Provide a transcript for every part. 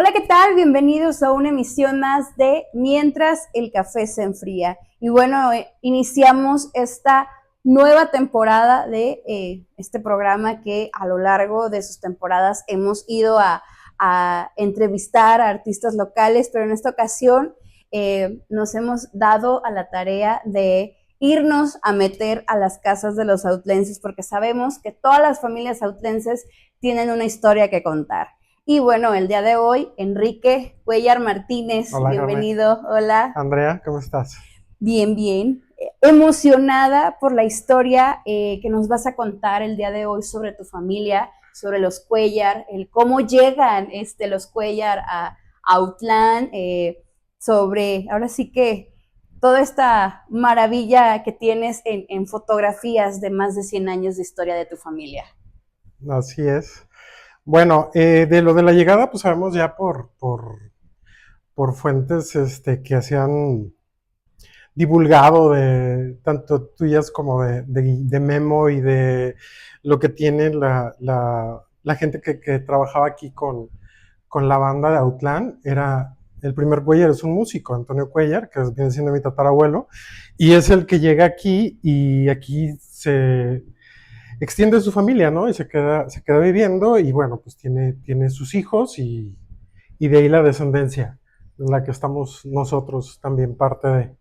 Hola, ¿qué tal? Bienvenidos a una emisión más de Mientras el café se enfría. Y bueno, iniciamos esta nueva temporada de este programa que a lo largo de sus temporadas hemos ido a entrevistar a artistas locales, pero en esta ocasión nos hemos dado a la tarea de irnos a meter a las casas de los autlenses porque sabemos que todas las familias autlenses tienen una historia que contar. Y bueno, el día de hoy, Enrique Cuellar Martínez, Hola, Carmen. bienvenido, hola, Andrea, ¿cómo estás? bien, bien. Emocionada por la historia que nos vas a contar el día de hoy sobre tu familia, sobre los Cuellar, el cómo llegan los Cuellar a Autlán, sobre, ahora sí que toda esta maravilla que tienes en fotografías de más de 100 años de historia de tu familia. Así es. Bueno, de lo de la llegada, pues sabemos ya por fuentes que hacían divulgado de tanto tuyas como de Memo y de lo que tiene la gente que trabajaba aquí con la banda de Autlán. Era el primer Cuellar, es un músico, Antonio Cuellar, que viene siendo mi tatarabuelo, y es el que llega aquí y aquí se extiende su familia, ¿no? Y se queda viviendo y bueno, pues tiene sus hijos y de ahí la descendencia, en la que estamos nosotros también parte de.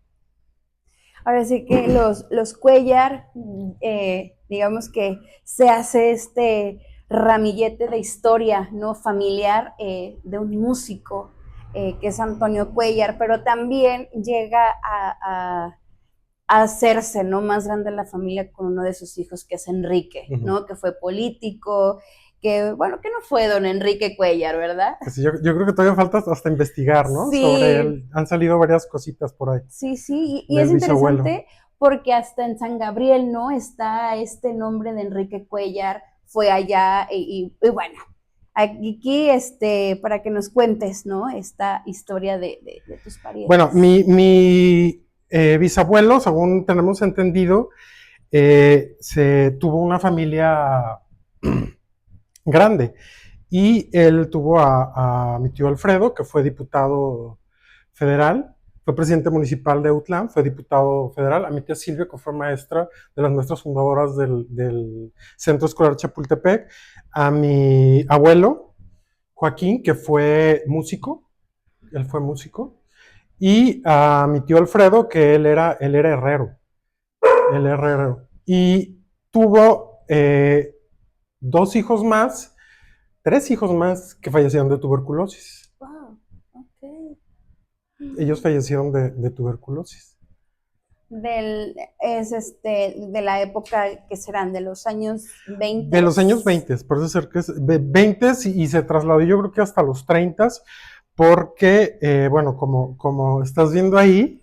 Ahora sí que los Cuellar, digamos que se hace este ramillete de historia no familiar de un músico que es Antonio Cuellar, pero también llega a hacerse no más grande la familia con uno de sus hijos que es Enrique, Uh -huh. ¿no? Que fue político, que bueno, que no fue don Enrique Cuellar, ¿verdad? Que sí, yo creo que todavía falta hasta investigar, ¿no? Sobre Sí, él. Han salido varias cositas por ahí sí, sí, y es del bisabuelo. interesante porque hasta en San Gabriel, ¿no? Está este nombre de Enrique Cuellar, fue allá y bueno, aquí para que nos cuentes, ¿no? Esta historia de tus Bueno, parientes. mi bisabuelo, según tenemos entendido, se tuvo una familia grande. Y él tuvo a mi tío Alfredo, que fue diputado federal, fue presidente municipal de Autlán, fue diputado federal, a mi tía Silvia, que fue maestra de las maestras fundadoras del Centro Escolar Chapultepec, a mi abuelo Joaquín, que fue músico, él fue músico, y a mi tío Alfredo, que él era herrero, y tuvo dos hijos más, tres hijos más que fallecieron de tuberculosis. Wow, ok. Ellos fallecieron de tuberculosis. De la época que serán, de los años 20. De los años 20, por eso ser que es 20 y se trasladó yo creo que hasta los 30, porque, bueno, como estás viendo ahí,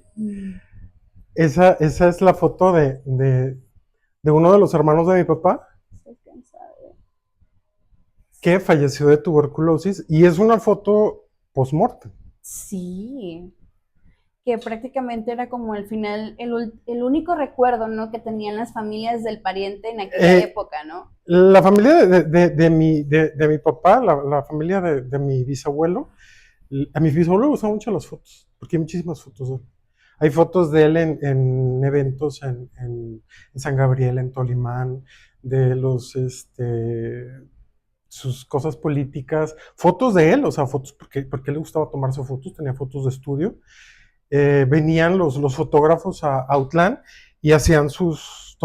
esa es la foto de uno de los hermanos de mi papá que falleció de tuberculosis y es una foto post-mortem. Sí, que prácticamente era como al final el único recuerdo, ¿no? Que tenían las familias del pariente en aquella Eh, época, ¿no? la familia de mi papá, la familia de mi bisabuelo, a mi bisabuelo le gustan mucho las fotos, porque hay muchísimas fotos de él. Hay fotos de él en eventos en San Gabriel, en Tolimán, de sus cosas políticas, fotos de él, o sea, fotos porque le gustaba tomarse fotos, tenía fotos de estudio. Venían los fotógrafos a Autlán y hacían sus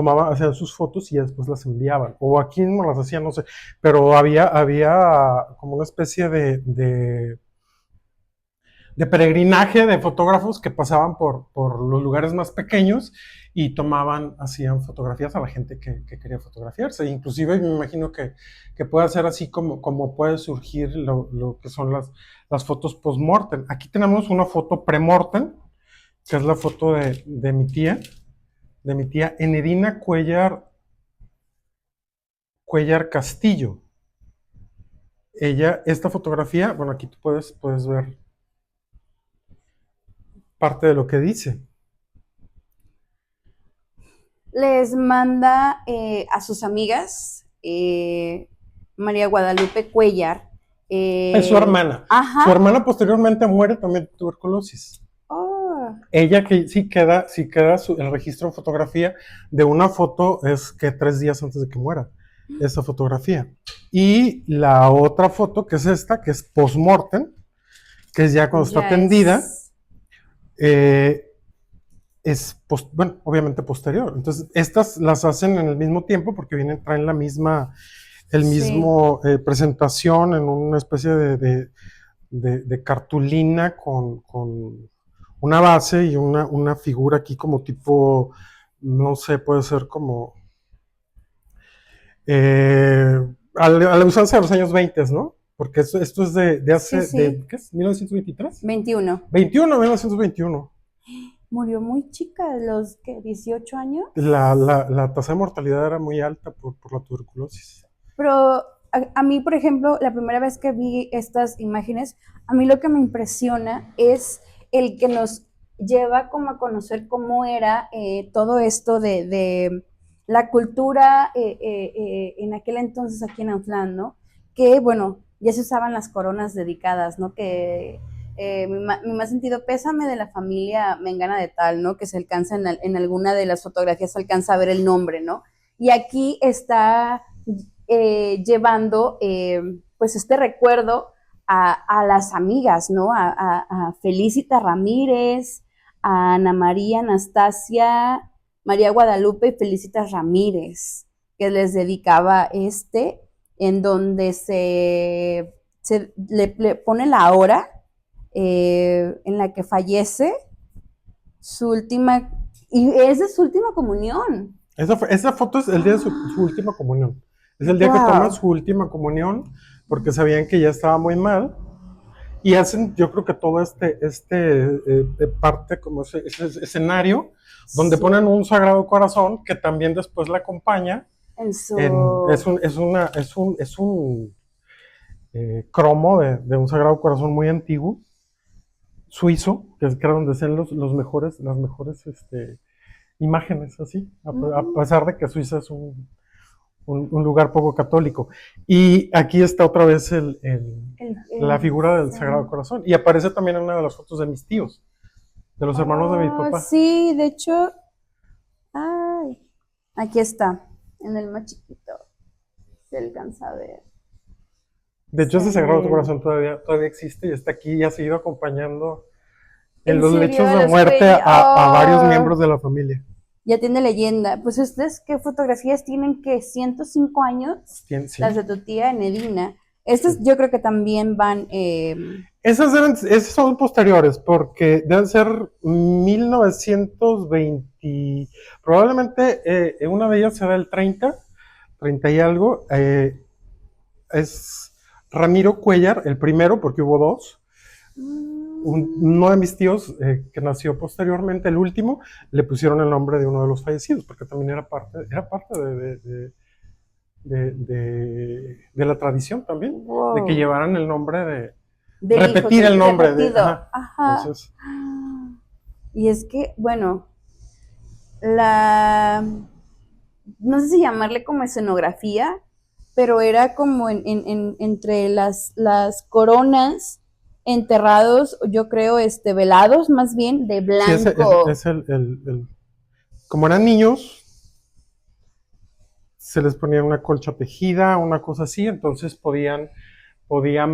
fotos y después las enviaban. O aquí mismo las hacían, no sé. Pero había como una especie de peregrinaje de fotógrafos que pasaban por los lugares más pequeños y hacían fotografías a la gente que quería fotografiarse. Inclusive me imagino que puede ser así como puede surgir lo que son las fotos post-mortem. Aquí tenemos una foto pre-mortem, que es la foto de mi tía Enedina Cuellar Castillo. Esta fotografía, bueno, aquí tú puedes ver parte de lo que dice. Les manda a sus amigas, María Guadalupe Cuellar, Es su hermana. Su Ajá. hermana posteriormente muere también de tuberculosis. Oh, Ella que sí queda el registro en fotografía de una foto es que 3 días antes de que muera, esa fotografía. Y la otra foto, que es esta, que es post-mortem, que es ya cuando está ya tendida, es. eh, bueno, obviamente posterior. Entonces, estas las hacen en el mismo tiempo porque traen el Sí. mismo presentación en una especie de cartulina con una base y una figura aquí como tipo, no sé, puede ser como eh, a la usanza de los años 20, ¿no? Porque esto es Sí, sí. ¿qué es? ¿1923? 21. 1921. Murió muy chica, de los que 18 años. La tasa de mortalidad era muy alta por la tuberculosis. Pero a mí, por ejemplo, la primera vez que vi estas imágenes, a mí lo que me impresiona es el que nos lleva como a conocer cómo era todo esto de la cultura en aquel entonces aquí en Autlán, ¿no? Que, bueno, ya se usaban las coronas dedicadas, ¿no? Que mi más sentido pésame de la familia Mengana de tal, ¿no? Que se alcanza en alguna de las fotografías, se alcanza a ver el nombre, ¿no? Y aquí está llevando pues este recuerdo a las amigas, ¿no? A Felicita Ramírez, a Ana María Anastasia, María Guadalupe y Felicita Ramírez, que les dedicaba en donde le pone la hora en la que fallece su última, y es de su última comunión. Esa foto es el día de su última comunión. Es el día que toma Wow. su última comunión porque sabían que ya estaba muy mal y hacen, yo creo que todo parte como ese escenario donde Sí, ponen un Sagrado Corazón que también después la acompaña. en su... Es un cromo de un Sagrado Corazón muy antiguo, suizo, que era donde sean las mejores imágenes así, a Mm, pesar de que Suiza es un lugar poco católico. Y aquí está otra vez la figura del Sagrado Corazón. Y aparece también en una de las fotos de mis tíos, de los hermanos de mi oh, papá. sí, de hecho, ay, aquí está, en el más chiquito, se alcanza a ver. De hecho, ese Se Sagrado ve. Corazón todavía existe y está aquí y ha seguido acompañando en En los serio, lechos a de los muerte cuellos. a varios Oh, miembros de la familia. ya tiene leyenda. Pues ustedes, ¿qué fotografías tienen que 105 años? Las Sí, de tu tía Enedina. Estas sí. yo creo que también van. Esas son posteriores, porque deben ser 1920, probablemente una de ellas será el 30 y algo, es Ramiro Cuellar, el primero, porque hubo dos, Mm, uno de mis tíos que nació posteriormente, el último, le pusieron el nombre de uno de los fallecidos, porque también era parte de la tradición también, de que wow. llevaran el nombre Del hijo, repetir el nombre repetido. ajá, Ajá. entonces, Y es que, bueno, la, no sé si llamarle como escenografía, pero era como entre las coronas enterrados, yo creo, velados más bien de sí, blanco. es como eran niños, se les ponía una colcha tejida, una cosa así, entonces podían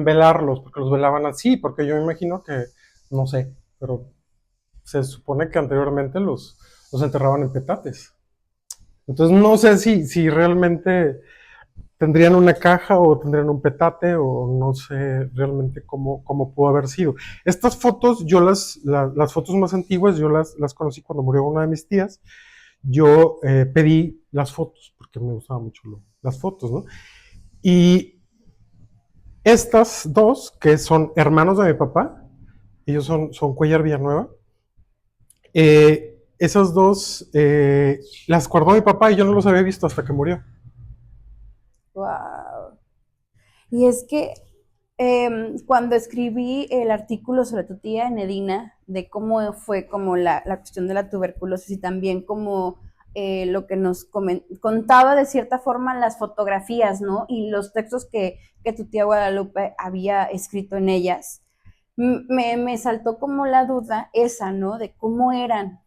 velarlos, porque los velaban así, porque yo me imagino que, no sé, pero se supone que anteriormente los enterraban en petates. Entonces no sé si realmente tendrían una caja o tendrían un petate o no sé realmente cómo pudo haber sido. Estas fotos, las fotos más antiguas, yo las conocí cuando murió una de mis tías. Yo pedí las fotos porque me gustaban mucho las fotos, ¿no? Y estas dos, que son hermanos de mi papá, ellos son Cuellar Villanueva, esas dos las guardó mi papá y yo no los había visto hasta que murió. Wow. Y es que cuando escribí el artículo sobre tu tía Enedina, de cómo fue como la cuestión de la tuberculosis y también como lo que nos contaba de cierta forma las fotografías, ¿no? Y los textos que tu tía Guadalupe había escrito en ellas. Me saltó como la duda esa, ¿no? De cómo eran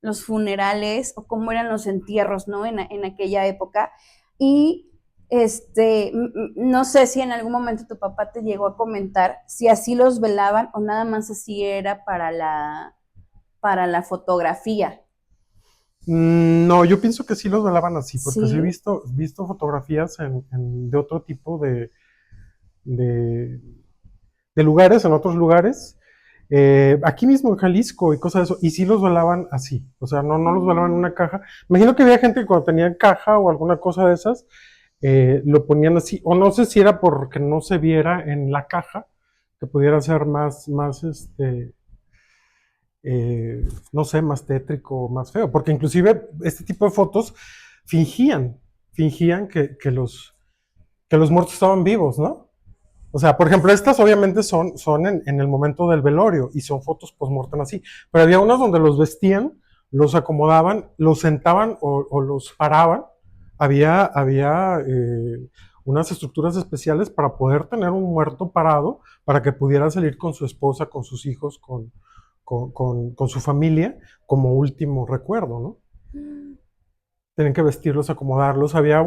los funerales o cómo eran los entierros, ¿no? En aquella época. Y no sé si en algún momento tu papá te llegó a comentar si así los velaban o nada más así era para la fotografía. No, yo pienso que sí los velaban así, porque sí he Sí. visto fotografías de otro tipo de, de lugares, en otros lugares, aquí mismo en Jalisco y cosas de eso, y sí los velaban así, o sea, no los velaban en una caja. Imagino que había gente que cuando tenían caja o alguna cosa de esas, lo ponían así, o no sé si era porque no se viera en la caja, que pudiera ser más no sé, más tétrico, más feo, porque inclusive este tipo de fotos fingían, fingían que los muertos estaban vivos, ¿no? O sea, por ejemplo, estas obviamente son en el momento del velorio y son fotos post-mortem así, pero había unas donde los vestían, los acomodaban, los sentaban o los paraban. Había unas estructuras especiales para poder tener un muerto parado, para que pudiera salir con su esposa, con sus hijos, con su familia, como último recuerdo, ¿no? Tienen que vestirlos, acomodarlos. Había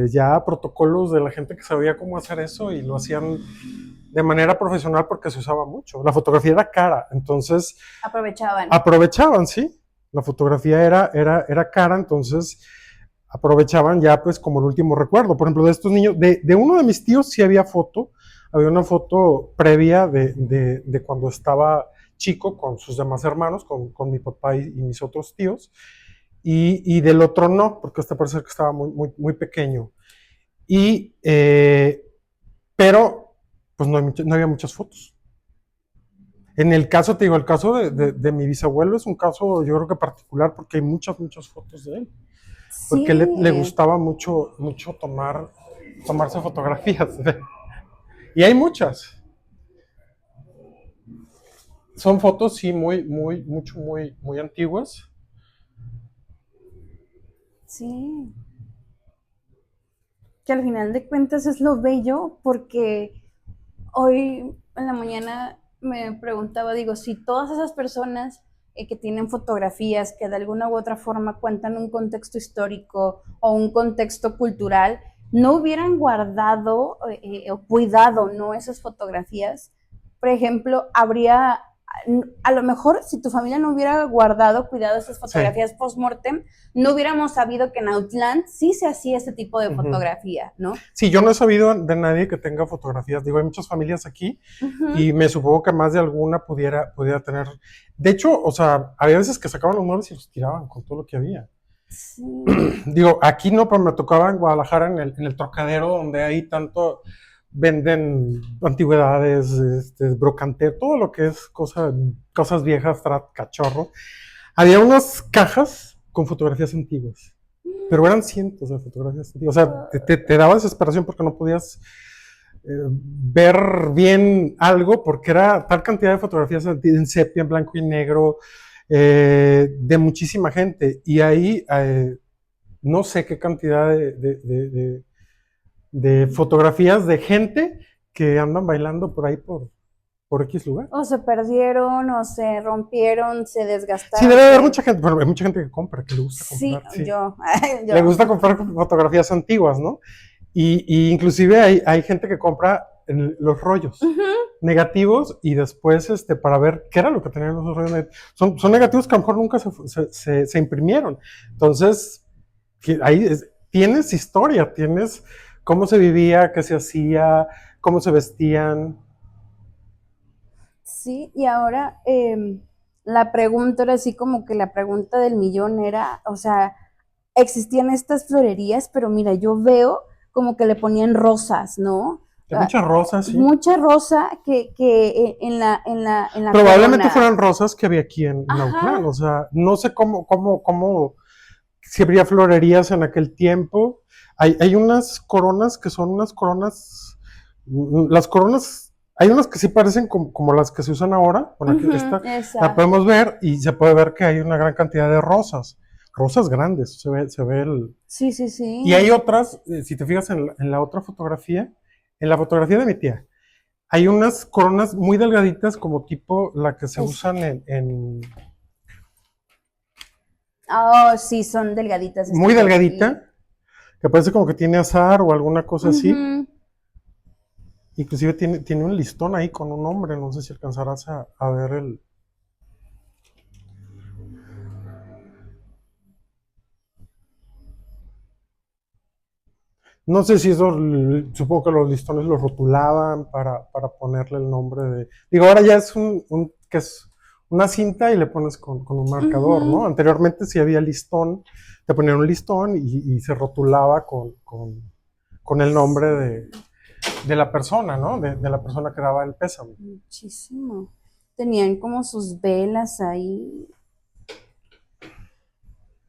ya protocolos de la gente que sabía cómo hacer eso y lo hacían de manera profesional porque se usaba mucho. La fotografía era cara, entonces Aprovechaban. aprovechaban, ¿sí? La fotografía era cara, entonces aprovechaban ya pues como el último recuerdo. Por ejemplo, de estos niños, de uno de mis tíos sí había una foto previa de cuando estaba chico con sus demás hermanos, con mi papá y mis otros tíos, y del otro no, porque este parece que estaba muy pequeño. Y, pero, pues no había muchas fotos. En el caso, te digo, el caso de mi bisabuelo es un caso, yo creo que particular, porque hay muchas fotos de él. Porque le Sí, gustaba mucho tomarse fotografías. Y hay muchas. Son fotos, sí, muy antiguas. sí. Que al final de cuentas es lo bello porque hoy en la mañana me preguntaba, digo, si todas esas personas que tienen fotografías que de alguna u otra forma cuentan un contexto histórico o un contexto cultural, no hubieran guardado o cuidado, ¿no? Esas fotografías, por ejemplo, habría, a lo mejor si tu familia no hubiera guardado, cuidado esas Sí. fotografías post-mortem, no hubiéramos sabido que en Outland sí se hacía este tipo de Ujú. fotografía, ¿no? Sí, yo no he sabido de nadie que tenga fotografías. Digo, hay muchas familias aquí Ujú. y me supongo que más de alguna pudiera tener. De hecho, o sea, había veces que sacaban los muebles y los tiraban con todo lo que había. Sí. Digo, aquí no, pero me tocaba en Guadalajara, en el Trocadero, donde hay tanto, venden antigüedades, brocantero, todo lo que es cosas viejas, cachorro. Había unas cajas con fotografías antiguas, pero eran cientos de fotografías antiguas. O sea, te daba desesperación porque no podías ver bien algo, porque era tal cantidad de fotografías en sepia, en blanco y negro, de muchísima gente. Y ahí no sé qué cantidad de fotografías de gente que andan bailando por ahí por X lugar. O se perdieron, o se rompieron, se Sí, desgastaron, debe haber mucha gente, bueno, hay mucha gente que compra, que le gusta Sí, comprar, sí. yo, Le yo. gusta comprar fotografías antiguas, ¿no? Y inclusive hay gente que compra los rollos Ujú. negativos y después para ver qué era lo que tenían los rollos negativos. Son negativos que a lo mejor nunca se imprimieron. Entonces, ahí tienes historia, tienes cómo se vivía, qué se hacía, cómo se vestían. Sí, y ahora la pregunta era así como que la pregunta del millón era, o sea, existían estas florerías, pero mira, yo veo como que le ponían rosas, ¿no? De muchas rosas, sí. Mucha rosa que en la Probablemente corona. fueran rosas que había aquí en Autlán. Ajá. O sea, no sé si habría florerías en aquel tiempo. Hay unas coronas que son unas coronas, las coronas Hay unas que sí parecen como las que se usan ahora. Bueno, aquí esta la Exacto. podemos ver y se puede ver que hay una gran cantidad de rosas grandes, se ve Sí, sí, Y hay sí. otras, si te fijas en la otra fotografía, en la fotografía de mi tía, hay unas coronas muy delgaditas como tipo la que se Es, usan oh, sí, son delgaditas muy estas de aquí. delgadita, que parece como que tiene azar o alguna cosa así. Ujú. Inclusive tiene un listón ahí con un nombre, no sé si alcanzarás a ver el... No sé si eso, supongo que los listones los rotulaban para ponerle el nombre de... Digo, ahora ya es que es una cinta y le pones con un marcador, ¿no? Ujú. Anteriormente sí había listón, te ponían un listón y se rotulaba con el nombre Sí, de la persona, ¿no? De la persona que daba el pésame. muchísimo. Tenían como sus velas ahí.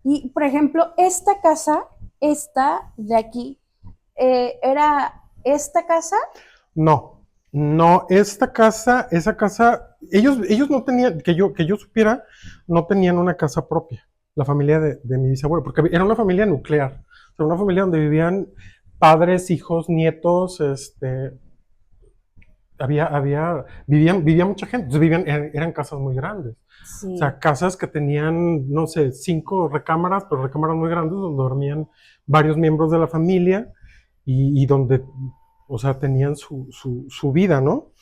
Y, por ejemplo, esta casa, esta de aquí, era esta casa. No, no, esa casa, ellos no tenían, que yo supiera, no tenían una casa propia, la familia de mi bisabuelo, porque era una familia nuclear, o sea, una familia donde vivían padres, hijos, nietos, vivía mucha gente, entonces eran casas muy grandes. O Sí, sea, casas que tenían, no sé, 5 recámaras, pero recámaras muy grandes donde dormían varios miembros de la familia y donde, o sea, tenían su vida, ¿no?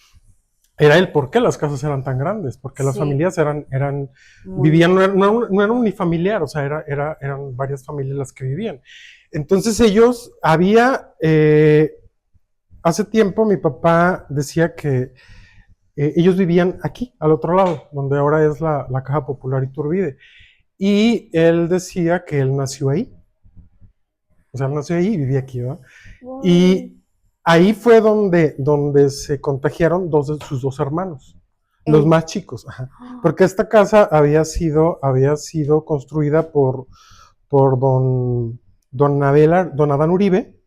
Era el por qué las casas eran tan grandes, porque las sí, familias muy vivían, grande. no era unifamiliar, o sea, eran varias familias las que vivían. Entonces ellos, hace tiempo mi papá decía que ellos vivían aquí, al otro lado, donde ahora es la Caja Popular Iturbide. Y él decía que él nació ahí. O sea, él nació ahí y vivía aquí, ¿verdad? Órale. Y ahí fue donde se contagiaron sus dos hermanos, los El, más chicos. Ajá. Porque esta casa había sido construida por don Adán Uribe.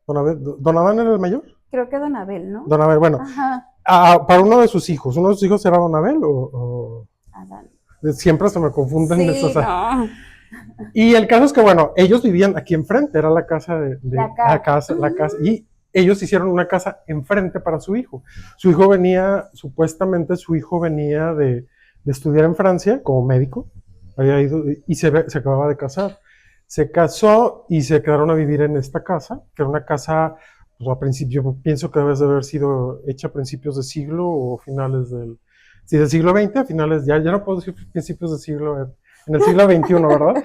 Don Adán era el mayor. creo que Don Abel, ¿no? Don Abel, bueno, Ajá, para uno de sus hijos. Uno de sus hijos era Don Abel Adán. siempre se me confunden Sí, esas. no. Y el caso es que, bueno, ellos vivían aquí enfrente, era la casa La cara. la casa, y ellos hicieron una casa enfrente para su hijo. Su hijo venía, supuestamente su hijo venía de estudiar en Francia como médico, había ido y se acababa de casar. Se casó y se quedaron a vivir en esta casa, que era una casa, pues a principio, pienso que debe de haber sido hecha a principios de siglo o finales sí, del siglo XX, a finales, ya no puedo decir principios de siglo, en el siglo XXI, ¿verdad?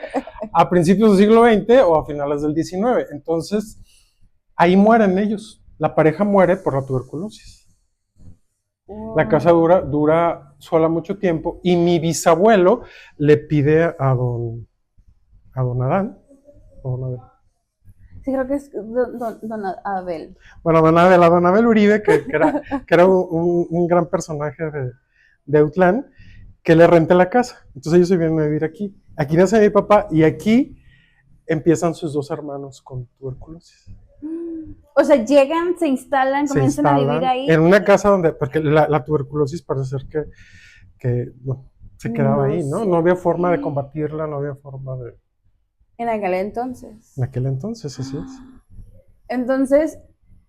A principios del siglo XX o a finales del XIX. Entonces, ahí mueren ellos. La pareja muere por la tuberculosis. La casa Wow. dura sola mucho tiempo y mi bisabuelo le pide a don Adán, o don Adán, Sí, creo que es Don Abel. bueno, a don Abel Uribe, que era un gran personaje de Autlán, que le rente la casa. Entonces ellos se vienen a vivir aquí. Aquí nace mi papá y aquí empiezan sus dos hermanos con tuberculosis. O sea, llegan, se instalan, Se comienzan a vivir instalan en ahí. una casa donde, porque la tuberculosis parece ser que no, se quedaba No ahí, ¿no? sé. No había forma de combatirla, no había forma de... En aquel entonces. En aquel entonces, así es. Entonces,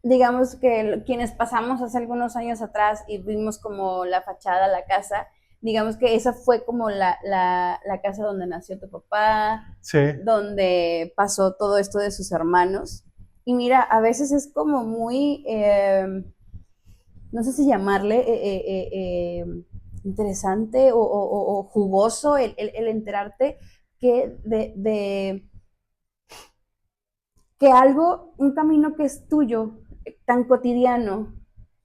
digamos que quienes pasamos hace algunos años atrás y vimos como la fachada, la casa, digamos que esa fue como la casa donde nació tu papá, Sí, donde pasó todo esto de sus hermanos. Y mira, a veces es como muy, no sé si llamarle interesante o jugoso el enterarte que que algo, un camino que es tuyo, tan cotidiano,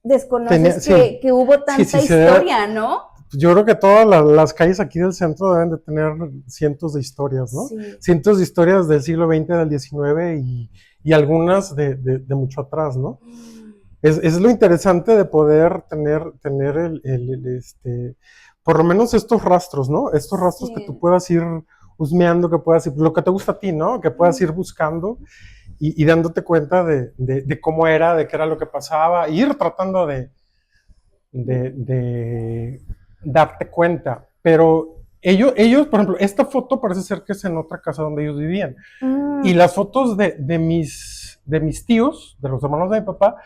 desconoces sí, que hubo sí, tanta se debe, historia, ¿no? yo creo que todas las calles aquí del centro deben de tener cientos de historias, ¿no? Sí. Cientos de historias del siglo XX, del XIX y algunas de mucho atrás, ¿no? Es lo interesante de poder tener por lo menos estos rastros, ¿no? Estos rastros que tú Sí. puedas ir husmeando, que puedas ir, lo que te gusta a ti, ¿no? Que puedas ir buscando y dándote cuenta de cómo era, de qué era lo que pasaba, e ir tratando de darte cuenta. Pero ellos, por ejemplo, esta foto parece ser que es en otra casa donde ellos vivían. Y las fotos de mis tíos, de los hermanos de mi papá,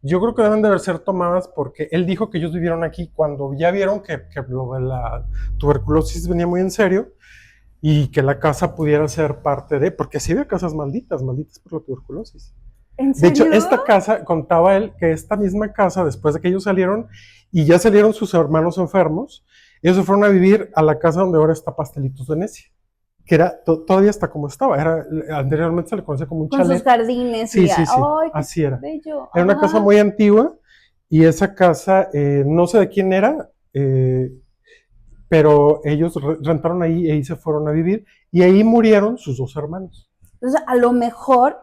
yo creo que deben de ser tomadas porque él dijo que ellos vivieron aquí cuando ya vieron que lo de la tuberculosis venía muy en serio y que la casa pudiera ser parte de, porque sí había casas malditas, malditas por la tuberculosis. ¿En De hecho, serio? esta casa, contaba él, que esta misma casa, después de que ellos salieron y ya salieron sus hermanos enfermos, ellos se fueron a vivir a la casa donde ahora está Pastelitos Venecia, que era, todavía está como estaba, anteriormente se le conocía como un Con chalet. sus jardines Sí, y sí, sí, ¡ay, qué así era. bello! Era una casa muy antigua y esa casa, no sé de quién era, pero ellos rentaron ahí y ahí se fueron a vivir y ahí murieron sus dos hermanos. Entonces, a lo mejor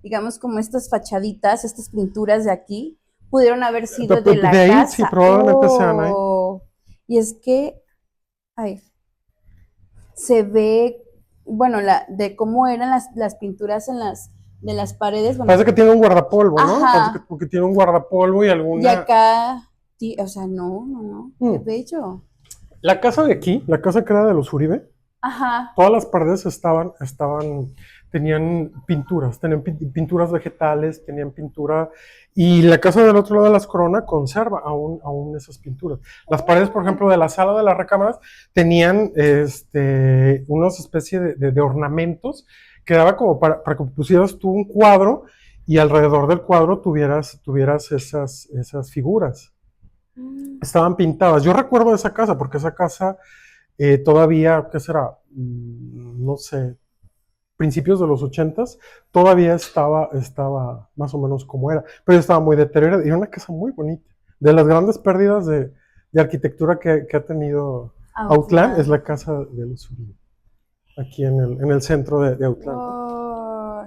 digamos como estas fachaditas, estas pinturas de aquí, pudieron haber sido de De la ahí, sí, casa. probablemente sean ahí. Oh, y es que, ay, se ve, bueno, de cómo eran las pinturas de las paredes, bueno, Parece que tiene un guardapolvo, ¿no? Parece ajá, que tiene un guardapolvo y y alguna... acá, o sea, no, qué Mm. bello. La casa de aquí, la casa que era de los Uribe, Ajá, todas las paredes tenían pinturas, tenían pinturas vegetales, tenían pintura, y la casa del otro lado de las Corona conserva aún esas pinturas. Las paredes, por ejemplo, de la sala de las recámaras tenían unas especie de ornamentos que daba como para que pusieras tú un cuadro y alrededor del cuadro tuvieras esas figuras. Estaban pintadas. Yo recuerdo esa casa porque esa casa todavía, ¿qué será? No sé, principios de los 80s, todavía estaba más o menos como era, pero estaba muy deteriorada y era una casa muy bonita. De las grandes pérdidas de arquitectura que ha tenido Autlán es la casa de los Uribe, aquí en el centro de Autlán, ¿no? Oh,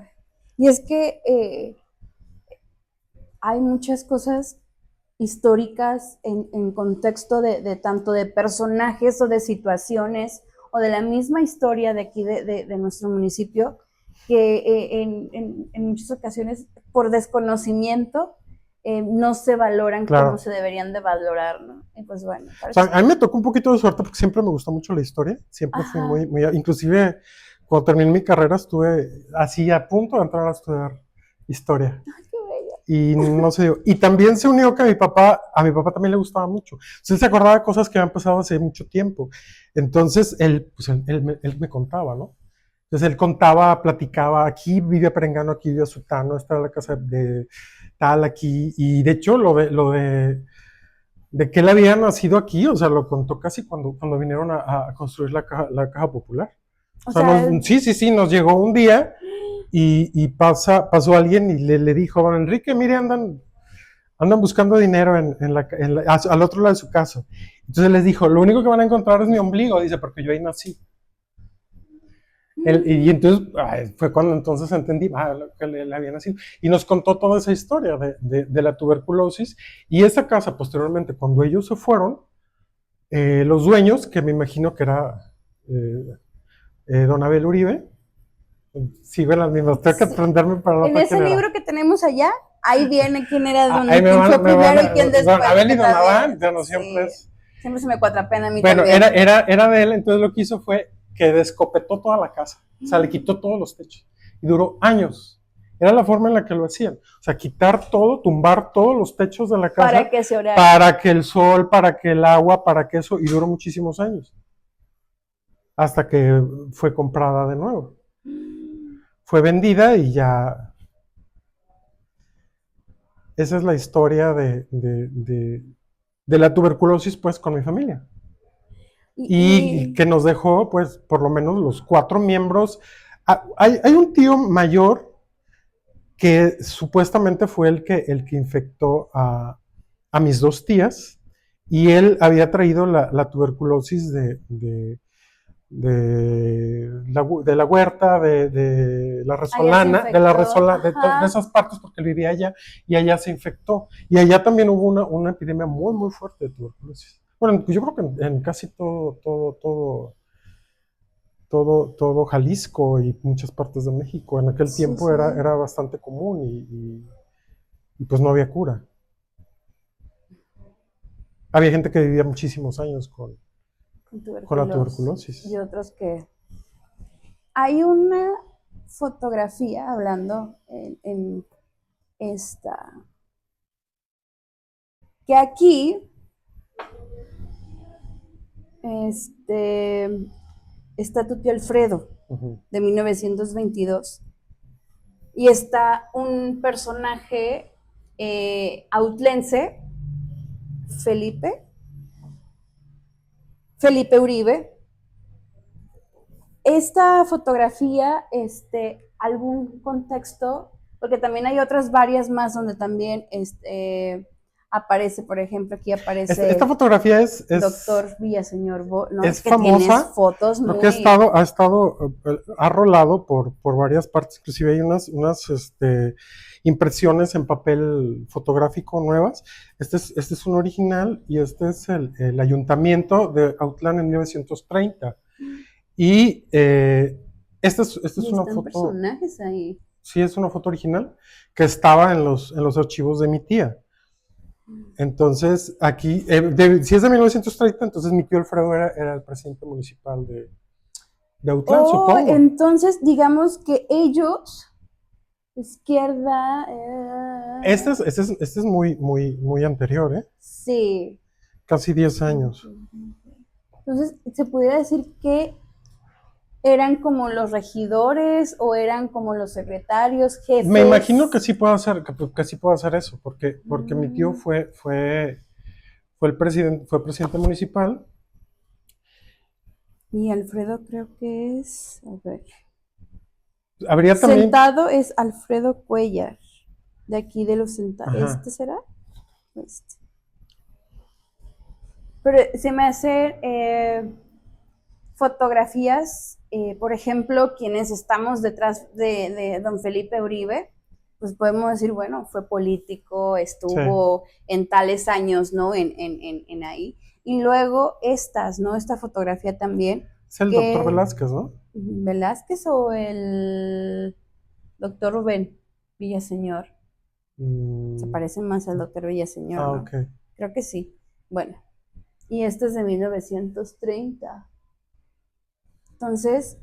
y es que hay muchas cosas históricas en contexto de tanto de personajes o de situaciones o de la misma historia de aquí de nuestro municipio que en muchas ocasiones por desconocimiento no se valoran como Claro. se deberían de valorar, ¿no? Y pues bueno, O sea, a mí me tocó un poquito de suerte porque siempre me gustó mucho la historia, siempre fui ajá, inclusive cuando terminé mi carrera estuve así a punto de entrar a estudiar historia. qué bello. Y no sé, y también se unió que a mi papá también le gustaba mucho. Entonces él se acordaba de cosas que habían pasado hace mucho tiempo. Entonces él me contaba, ¿no? Entonces él contaba, platicaba, aquí vivía Perengano, aquí vivía Sutano, esta era la casa de tal aquí. Y de hecho de que él había nacido aquí, o sea, lo contó casi cuando vinieron a construir la caja popular. O O sea, sea, sí, nos llegó un día y pasó alguien y le dijo, don Enrique, mire, andan buscando dinero al otro lado de su casa. Entonces les dijo, lo único que van a encontrar es mi ombligo, dice, porque yo ahí nací. Y entonces fue cuando entonces entendí lo que le había nacido. Y nos contó toda esa historia de la tuberculosis. Y esa casa, posteriormente, cuando ellos se fueron, los dueños, que me imagino que era don Abel Uribe, sigo en las mismas, tengo que sí. aprenderme para la En otra ese quién era. libro que tenemos allá, ahí viene quién era Ahí quién fue primero y quién don después. Abel y don También, Adán, ya no siempre sí, es. siempre se me cuatrapean a mí Bueno, también. era de él, entonces lo que hizo fue que descopetó toda la casa, o sea, le quitó todos los techos y duró años. Era la forma en la que lo hacían, o sea, quitar todo, tumbar todos los techos de la casa Para que se orara. para que el sol, para que el agua, para que eso, y duró muchísimos años, hasta que fue comprada de nuevo. Fue vendida y ya. Esa es la historia de la tuberculosis, pues, con mi familia. Y que nos dejó, pues, por lo menos los 4 miembros. Hay un tío mayor que supuestamente fue el que infectó a mis dos tías y él había traído la tuberculosis de la huerta, de la resolana, de esas partes porque él vivía allá y allá se infectó. Y allá también hubo una epidemia muy, muy fuerte de tuberculosis. Bueno, yo creo que en casi todo Jalisco y muchas partes de México. En aquel tiempo era bastante común y pues no había cura. había gente que vivía muchísimos años con la tuberculosis. Y otros que... Hay una fotografía hablando en esta, que aquí está tu tío Alfredo, de 1922, y está un personaje autlense, Felipe Uribe. Esta fotografía, algún contexto, porque también hay otras varias más donde también aparece, por ejemplo, aquí aparece Esta fotografía es Doctor Villaseñor, ¿no? Es que famosa, tienes fotos porque ha rolado por varias partes, inclusive hay unas impresiones en papel fotográfico nuevas. Este es un original y este es el ayuntamiento de Autlán en 1930. Y esta es una foto. Personajes ahí. Sí, es una foto original que estaba en los archivos de mi tía. Entonces, aquí, si es de 1930, entonces mi tío Alfredo era el presidente municipal de Autlán, supongo. Entonces, digamos que ellos, izquierda... Este es muy, muy, muy anterior, ¿eh? Sí. Casi 10 años. Entonces, ¿se pudiera decir que eran como los regidores o eran como los secretarios, jefes? Me imagino que sí puedo hacer, que sí puedo hacer eso, porque mi tío fue presidente municipal. Y Alfredo creo que es, a ver. Habría también... Sentado es Alfredo Cuellar, de aquí de los sentados. Ajá. ¿Este será? Pero se me hace fotografías, por ejemplo, quienes estamos detrás de don Felipe Uribe, pues podemos decir, bueno, fue político, estuvo en tales años, ¿no? En ahí. Y luego ¿no? Esta fotografía también. Es el doctor Velázquez, ¿no? ¿Velázquez o el doctor Rubén Villaseñor? Se parece más al doctor Villaseñor, ¿no? Ok. Creo que sí. Bueno, y este es de 1930. Entonces,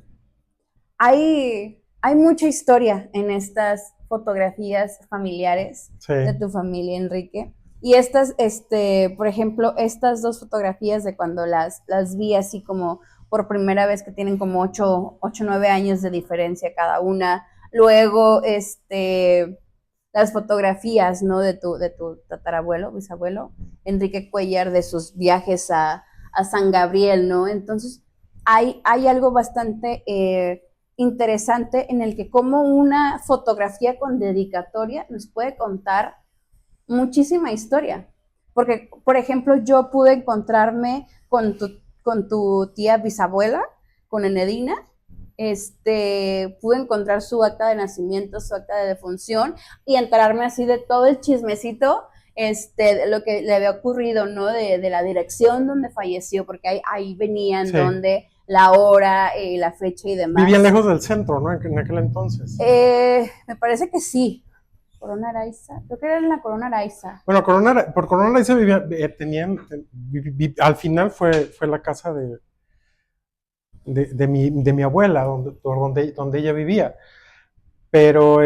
hay mucha historia en estas fotografías familiares de tu familia, Enrique. Y estas, por ejemplo, estas dos fotografías de cuando las vi así como por primera vez, que tienen como 8 o 9 años de diferencia cada una. Luego, las fotografías, ¿no? De tu tatarabuelo, bisabuelo, Enrique Cuellar, de sus viajes a San Gabriel, ¿no? Entonces, hay algo bastante interesante en el que como una fotografía con dedicatoria nos puede contar muchísima historia. Porque, por ejemplo, yo pude encontrarme con tu tía bisabuela, con Enedina. Pude encontrar su acta de nacimiento, su acta de defunción, y enterarme así de todo el chismecito, de lo que le había ocurrido, ¿no? De la dirección donde falleció, porque ahí venían donde la hora, la fecha y demás. Vivían lejos del centro, ¿no? En aquel entonces. Me parece que sí. Corona Araiza, creo que era en la Corona Araiza. Bueno, por Corona Araiza al final fue la casa de mi abuela, donde ella vivía. Pero,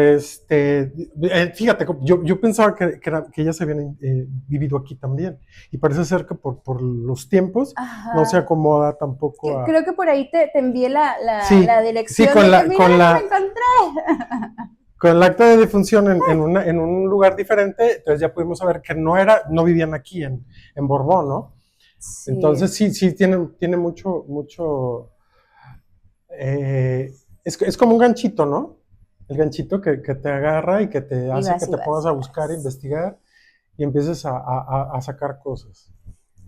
fíjate, yo pensaba que ellas habían vivido aquí también. Y parece ser que por los tiempos no se acomoda tampoco Creo que por ahí te envié la dirección. Sí, la encontré. Con el acta de defunción en un lugar diferente, entonces ya pudimos saber que no vivían aquí en Borbón, ¿no? Sí. Entonces sí, tiene mucho, es como un ganchito, ¿no? El ganchito que te agarra y que te hace que te pongas a buscar, a investigar y empieces a sacar cosas.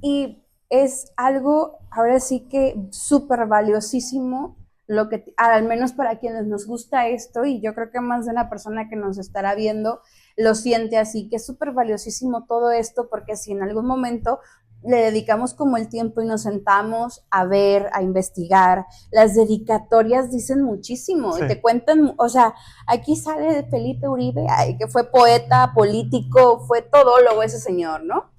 Y es algo, ahora sí que súper valiosísimo, lo que, al menos para quienes nos gusta esto, y yo creo que más de una persona que nos estará viendo lo siente así, que es súper valiosísimo todo esto, porque si en algún momento le dedicamos como el tiempo y nos sentamos a ver, a investigar, las dedicatorias dicen muchísimo, y te cuentan, o sea, aquí sale de Felipe Uribe, que fue poeta, político, fue todólogo ese señor, ¿no?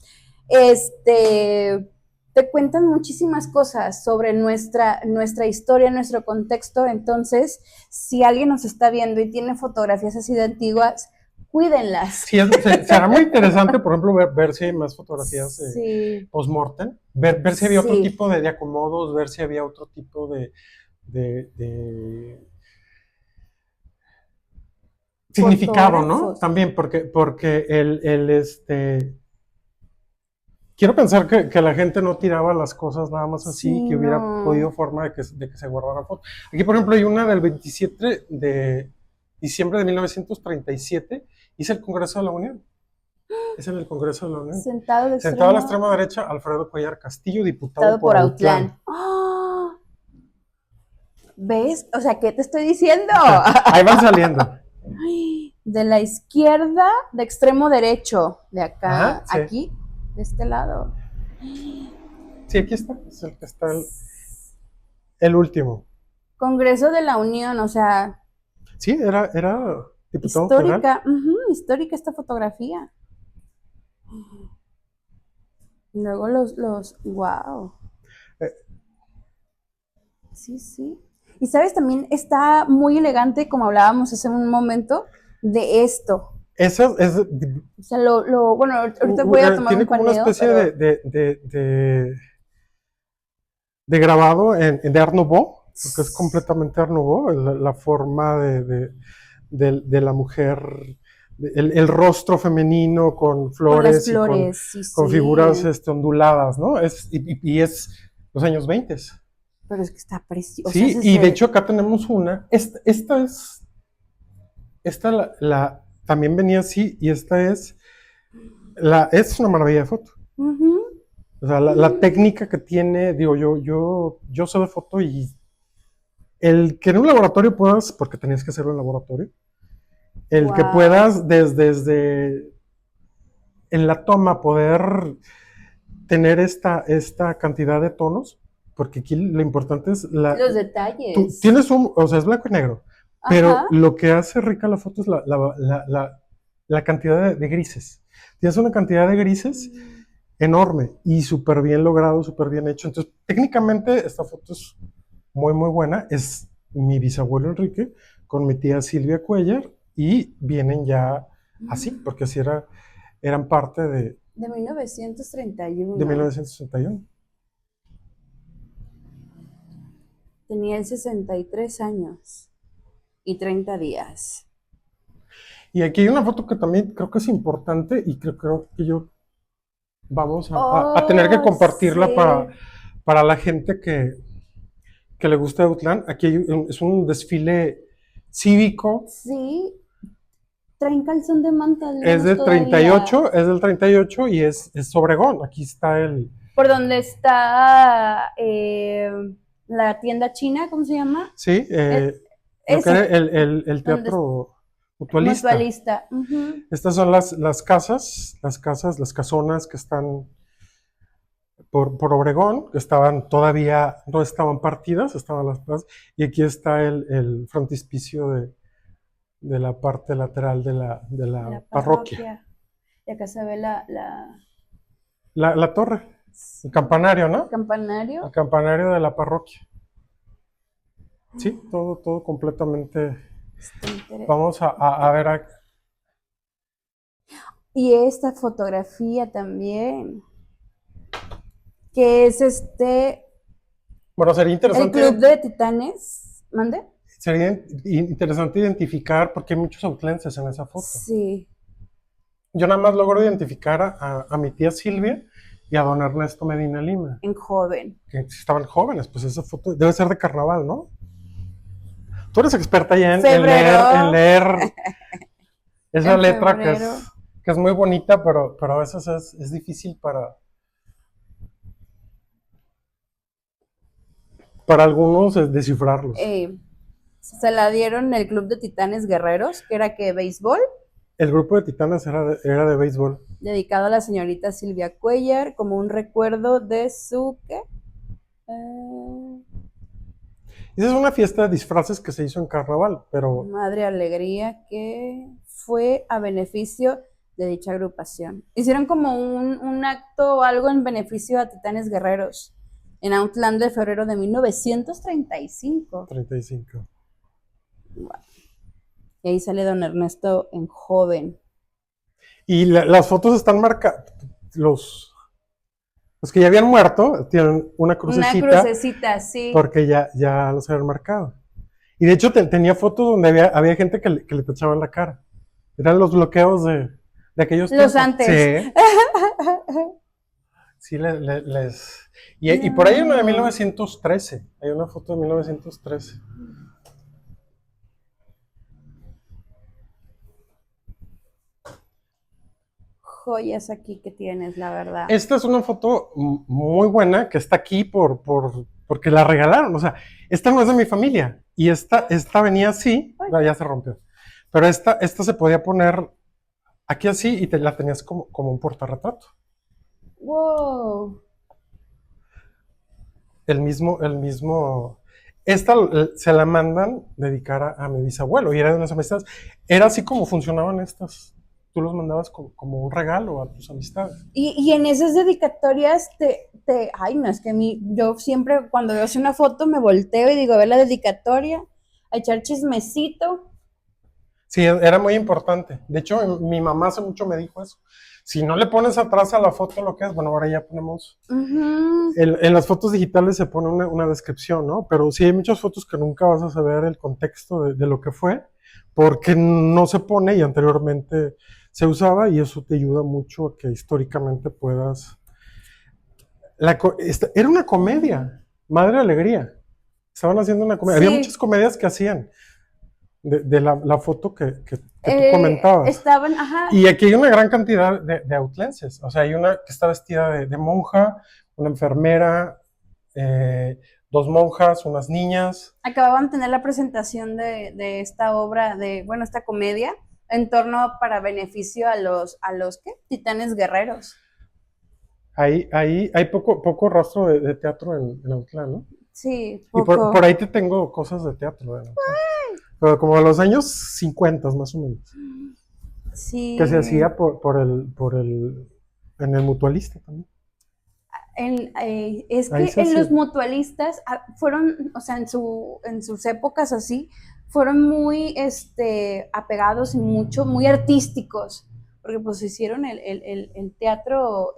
Te cuentan muchísimas cosas sobre nuestra historia, nuestro contexto. Entonces, si alguien nos está viendo y tiene fotografías así de antiguas, cuídenlas. Sí, será muy interesante, por ejemplo, ver si hay más fotografías Sí, post-mortem, ver si había otro sí, tipo de acomodos, ver si había otro tipo de significado, ¿no? fotógrafos. También porque quiero pensar que la gente no tiraba las cosas nada más así, Sí, que hubiera podido no. forma de que se guardaran fotos. Aquí, por ejemplo, hay una del 27 de diciembre de 1937, hice el Congreso de la Unión. Es en el Congreso de la Unión. Sentado de Sentado a la extremo, extrema derecha, Alfredo Cuellar Castillo, diputado sentado por por Autlán. Autlán. ¡Oh! ¿Ves? O sea, ¿qué te estoy diciendo? Ahí van saliendo. De la izquierda, de extremo derecho, de Ajá, acá, sí. aquí, de este lado. Sí, aquí está. Es el que está el último. Congreso de la Unión, o sea, Sí, era diputado federal. histórica esta fotografía. Luego wow. Eh, Sí, sí. Y sabes, también está muy elegante, como hablábamos hace un momento, de esto. Esa es, O sea, bueno, ahorita voy a tomar un tiene como una paneo, especie pero de grabado de Art Nouveau, porque es completamente Art Nouveau, la forma de la mujer, el rostro femenino con con las flores y flores, sí, con sí. figuras onduladas, ¿no? Y es los años 20. Pero es que está precioso. O sea, Sí, y de hecho acá tenemos una, también venía así, y es una maravilla de foto. ujú. O sea, la técnica que tiene, digo, yo sé de foto y el que en un laboratorio puedas, porque tenías que hacerlo en laboratorio, el que Wow. puedas desde en la toma poder tener esta cantidad de tonos, porque aquí lo importante es Los tú detalles. tienes o sea, es blanco y negro, pero Ajá. lo que hace rica la foto es la cantidad de grises. Tienes una cantidad de grises enorme y súper bien logrado, súper bien hecho. Entonces, técnicamente esta foto es muy, muy buena. Es mi bisabuelo Enrique con mi tía Silvia Cuellar y vienen ya así, porque así eran parte De de 1931. 1961. Tenía él 63 años y 30 días. Y aquí hay una foto que también creo que es importante y creo que yo vamos a tener que Oh, compartirla sí. para la gente que le gusta Autlán. Aquí es un desfile cívico. Sí. Traen calzón de Es mantalinos del todavía. 38, es del 38 y es Obregón. Aquí está Por donde está la tienda china, ¿cómo se llama? sí, Eh, lo que era Ese, el donde es teatro mutualista. mutualista. Ujú. Estas son las casonas que están por Obregón, que estaban todavía, no estaban partidas, estaban las plazas, y aquí está el frontispicio de la parte lateral de De la la parroquia. parroquia. Y acá se ve La torre, el sí, campanario, el ¿no? El campanario. campanario de la parroquia. Sí, todo completamente. Está Vamos a ver. Y esta fotografía también, que es Bueno, el Club de Titanes. ¿Mande? sería interesante identificar porque hay muchos outlenses en esa foto. Sí. Yo nada más logro identificar a mi tía Silvia y a don Ernesto Medina Lima, En joven. que estaban jóvenes, pues esa foto debe ser de carnaval, ¿no? Tú eres experta ya en Febrero. leer esa En letra febrero. que es muy bonita, pero a veces es difícil para algunos descifrarlos. Se la dieron el Club de Titanes Guerreros, que era que béisbol, El grupo de Titanes era de béisbol. dedicado a la señorita Silvia Cuellar, como un recuerdo de su, ¿qué? Esa es una fiesta de disfraces que se hizo en carnaval, pero Madre Alegría, que fue a beneficio de dicha agrupación. Hicieron como un acto o algo en beneficio a Titanes Guerreros en Outland de febrero de 1935. 35. Y ahí sale don Ernesto en joven. Y las fotos están marcadas. Los que ya habían muerto tienen una crucecita. Una crucecita, sí. Porque ya los habían marcado. Y de hecho tenía fotos donde había gente que le tachaban la cara. Eran los bloqueos de aquellos Los tiempos. antes. Sí. Sí, y por ahí hay una de 1913. Hay una foto de 1913. Joyas aquí que tienes, la verdad. Esta es una foto muy buena que está aquí porque la regalaron. O sea, esta no es de mi familia. Y esta venía así. No, ya se rompió. Pero esta se podía poner aquí así y la tenías como un portarretrato. Wow. El mismo. Esta se la mandan dedicar a mi bisabuelo y era de unas amistades. Era así como funcionaban estas. Tú los mandabas como un regalo a tus amistades. Y en esas dedicatorias ay, no, es que yo siempre cuando veo así una foto me volteo y digo, a ver la dedicatoria, a echar chismecito. Sí, era muy importante. De hecho, mi mamá hace mucho me dijo eso. Si no le pones atrás a la foto lo que es, bueno, ahora ya ponemos. En las fotos digitales se pone una descripción, ¿no? Pero sí hay muchas fotos que nunca vas a saber el contexto de lo que fue, porque no se pone y anteriormente se usaba, y eso te ayuda mucho a que históricamente puedas. Era una comedia, Madre Alegría. Estaban haciendo una comedia. Sí. Había muchas comedias que hacían. De la foto que tú comentabas. Estaban, ajá. Y aquí hay una gran cantidad de outlenses. O sea, hay una que está vestida de monja, una enfermera, 2 monjas, unas niñas. Acababan de tener la presentación de esta obra, esta comedia, en torno para beneficio a los ¿qué? Titanes Guerreros. Ahí hay poco rastro de teatro en Outland, ¿no? Sí, poco. Y por ahí te tengo cosas de teatro. Pero como de los años 50 más o menos. Sí. Que se hacía en el Mutualista también. Es que en los mutualistas fueron, o sea, en sus épocas así, fueron muy apegados y muy artísticos, porque pues hicieron el teatro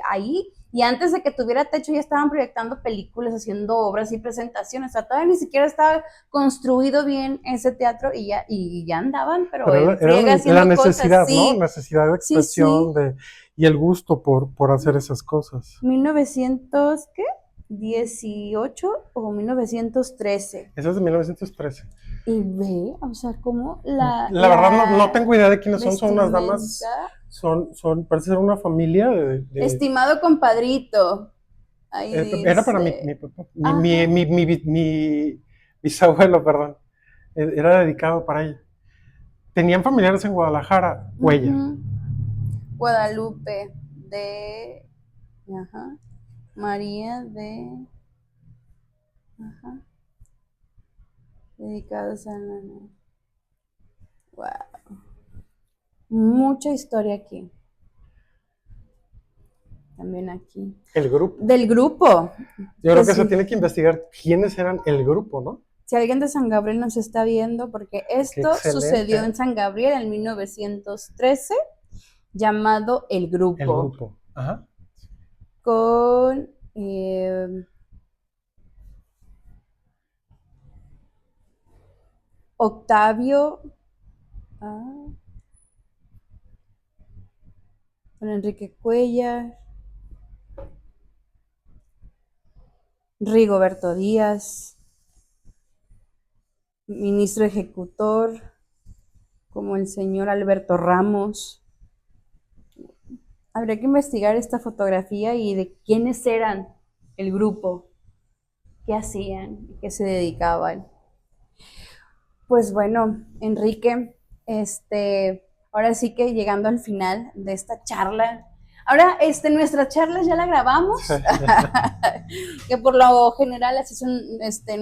ahí, y antes de que tuviera techo ya estaban proyectando películas, haciendo obras y presentaciones. O sea, todavía ni siquiera estaba construido bien ese teatro y ya andaban, pero era la necesidad, cosas, sí. ¿no? Necesidad de expresión, sí. Y el gusto por hacer esas cosas. 1918 o 1913. Esa es de 1913. Y ve, o sea, como la verdad no tengo idea de quiénes son unas damas, parece ser una familia de estimado compadrito. Ahí era para mi papá, mi bisabuelo, perdón, era dedicado para ella. Tenían familiares en Guadalajara, Huella. Guadalupe de María de dedicados a wow. Mucha historia aquí. También aquí. El grupo. Del grupo. Yo creo que se tiene que investigar quiénes eran el grupo, ¿no? Si alguien de San Gabriel nos está viendo, porque esto sucedió en San Gabriel en 1913, llamado El Grupo. El Grupo, ajá. Con Octavio, con Enrique Cuellar, Rigoberto Díaz, ministro ejecutor, como el señor Alberto Ramos. Habría que investigar esta fotografía y de quiénes eran el grupo, qué hacían, qué se dedicaban. Pues bueno, Enrique, ahora sí que llegando al final de esta charla. Ahora, nuestras charlas ya la grabamos, que por lo general así son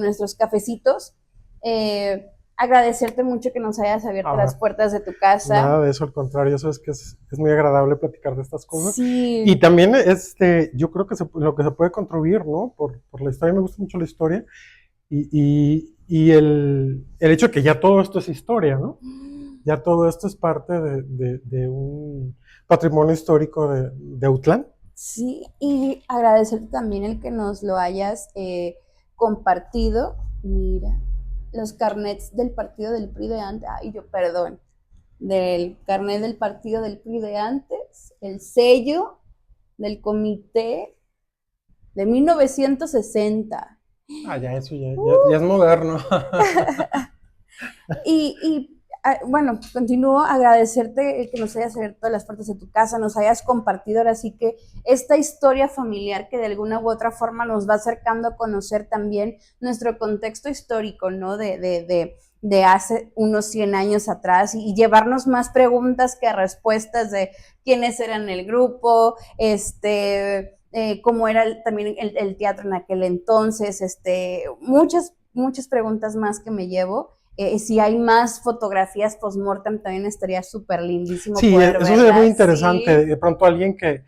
nuestros cafecitos. agradecerte mucho que nos hayas abierto las puertas de tu casa. Nada de eso, al contrario, eso es que es muy agradable platicar de estas cosas. Sí. Y también, yo creo que lo que se puede contribuir, ¿no? Por la historia, me gusta mucho la historia. Y el hecho de que ya todo esto es historia, ¿no? Ya todo esto es parte de un patrimonio histórico de Autlán. Sí, y agradecerte también el que nos lo hayas compartido. Mira, los carnets del partido del PRI de antes, del carnet del partido del PRI de antes, el sello del comité de 1960. Ya eso ya es moderno. Bueno, continúo a agradecerte el que nos hayas abierto las puertas de tu casa, nos hayas compartido ahora sí que esta historia familiar que de alguna u otra forma nos va acercando a conocer también nuestro contexto histórico, ¿no? De hace unos 100 años atrás y llevarnos más preguntas que respuestas de quiénes eran el grupo, cómo era también el teatro en aquel entonces, muchas preguntas más que me llevo. Si hay más fotografías post-mortem también estaría súper lindísimo. Sí, poder eso sería muy interesante. Sí. De pronto alguien que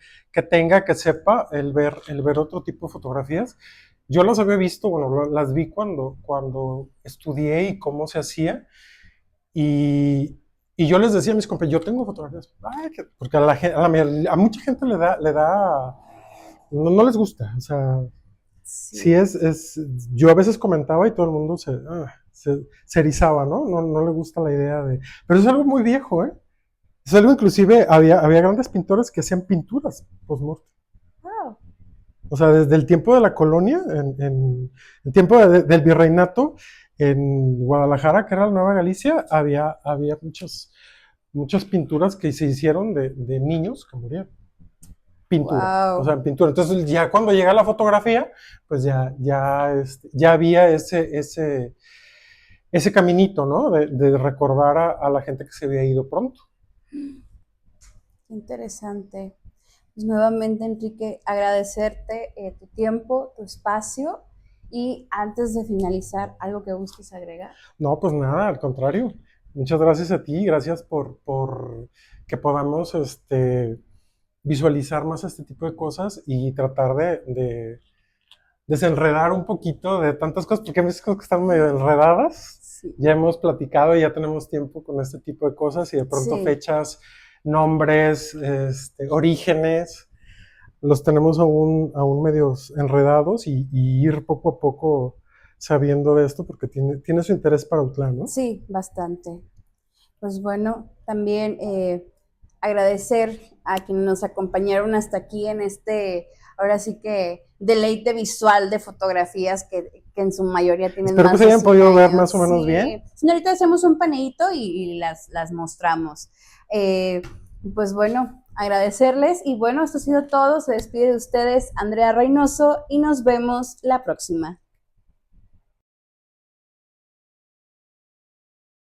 sepa el ver otro tipo de fotografías. Yo las había visto, bueno, las vi cuando estudié y cómo se hacía. Y yo les decía a mis compañeros, yo tengo fotografías. Porque a mucha gente le da no les gusta. O sea, sí yo a veces comentaba y todo el mundo se erizaba, ¿no? No le gusta la idea de... Pero es algo muy viejo, ¿eh? Es algo, inclusive, había grandes pintores que hacían pinturas post-mortem. Wow. O sea, desde el tiempo de la colonia, en el tiempo del virreinato, en Guadalajara, que era la Nueva Galicia, había muchas pinturas que se hicieron de niños que murieron. Pintura, wow. O sea, pintura. Entonces, ya cuando llega la fotografía, pues ya había ese caminito, ¿no? De recordar a la gente que se había ido pronto. Interesante. Pues nuevamente, Enrique, agradecerte tu tiempo, tu espacio y antes de finalizar, ¿algo que busques agregar? No, pues nada, al contrario. Muchas gracias a ti, gracias por que podamos visualizar más este tipo de cosas y tratar de desenredar un poquito de tantas cosas, porque hay veces que están medio enredadas. Sí. Ya hemos platicado y ya tenemos tiempo con este tipo de cosas y de pronto fechas, nombres, orígenes, los tenemos aún medios enredados y ir poco a poco sabiendo de esto porque tiene su interés para Autlán, ¿no? Sí, bastante. Pues bueno, también agradecer a quienes nos acompañaron hasta aquí en ahora sí que deleite visual de fotografías que en su mayoría tienen Espero más que se hayan podido ver más o menos bien. Sí, ahorita hacemos un paneíto y las mostramos. Pues bueno, agradecerles y bueno, esto ha sido todo. Se despide de ustedes Andrea Reynoso y nos vemos la próxima.